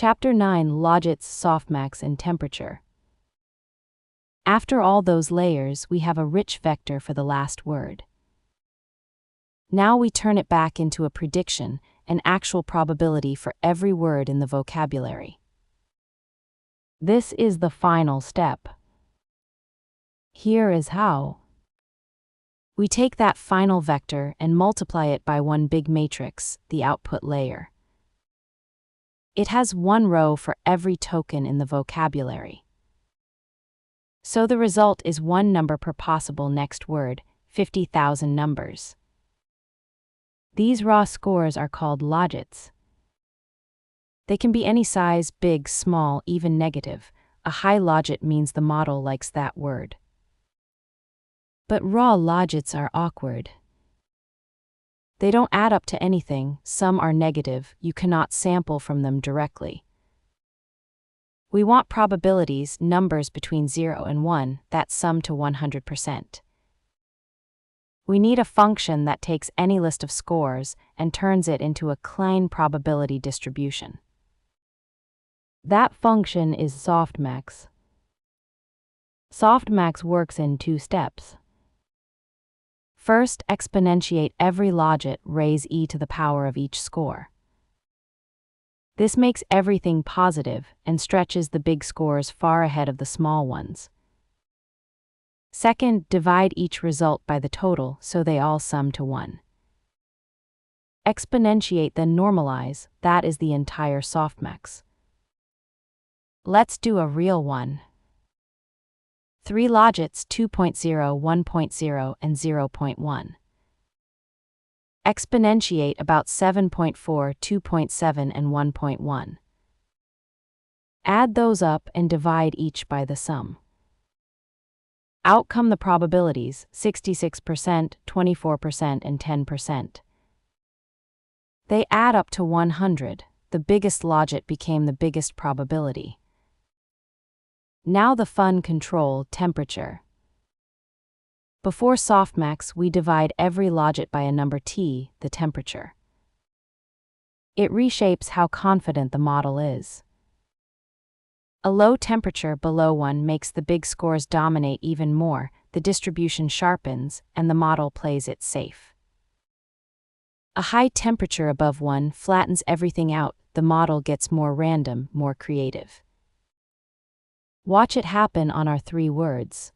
Chapter 9: Logits, Softmax, and Temperature. After all those layers, we have a rich vector for the last word. Now we turn it back into a prediction, an actual probability for every word in the vocabulary. This is the final step. Here is how. We take that final vector and multiply it by one big matrix, the output layer. It has one row for every token in the vocabulary. So the result is one number per possible next word, 50,000 numbers. These raw scores are called logits. They can be any size, big, small, even negative. A high logit means the model likes that word. But raw logits are awkward. They don't add up to anything, some are negative, you cannot sample from them directly. We want probabilities, numbers between 0 and 1, that sum to 100%. We need a function that takes any list of scores and turns it into a Klein probability distribution. That function is Softmax. Softmax works in two steps. First, exponentiate every logit, raise e to the power of each score. This makes everything positive and stretches the big scores far ahead of the small ones. Second, divide each result by the total so they all sum to 1. Exponentiate, then normalize, that is the entire Softmax. Let's do a real one. 3 logits, 2.0, 1.0, and 0.1. Exponentiate about 7.4, 2.7, and 1.1. Add those up and divide each by the sum. Out come the probabilities, 66%, 24%, and 10%. They add up to 100. The biggest logit became the biggest probability. Now the fun control, temperature. Before Softmax, we divide every logit by a number t, the temperature. It reshapes how confident the model is. A low temperature below 1 makes the big scores dominate even more, the distribution sharpens, and the model plays it safe. A high temperature above 1 flattens everything out, the model gets more random, more creative. Watch it happen on our 3 words.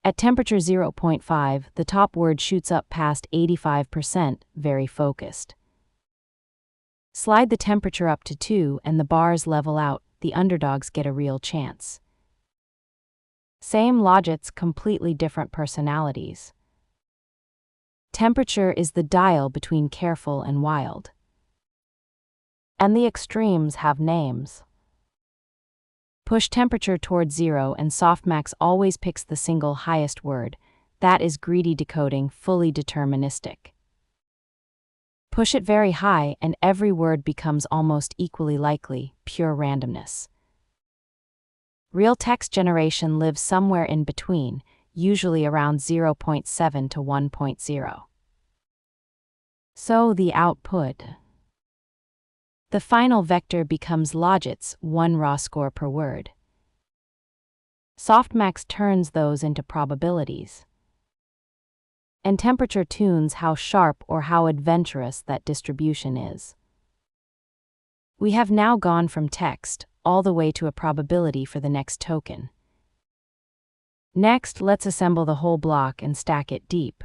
At temperature 0.5, the top word shoots up past 85%, very focused. Slide the temperature up to 2 and the bars level out, the underdogs get a real chance. Same logits, completely different personalities. Temperature is the dial between careful and wild. And the extremes have names. Push temperature towards 0 and Softmax always picks the single highest word. That is greedy decoding, fully deterministic. Push it very high and every word becomes almost equally likely, pure randomness. Real text generation lives somewhere in between, usually around 0.7 to 1.0. So the output. The final vector becomes logits, one raw score per word. Softmax turns those into probabilities. And temperature tunes how sharp or how adventurous that distribution is. We have now gone from text all the way to a probability for the next token. Next, let's assemble the whole block and stack it deep.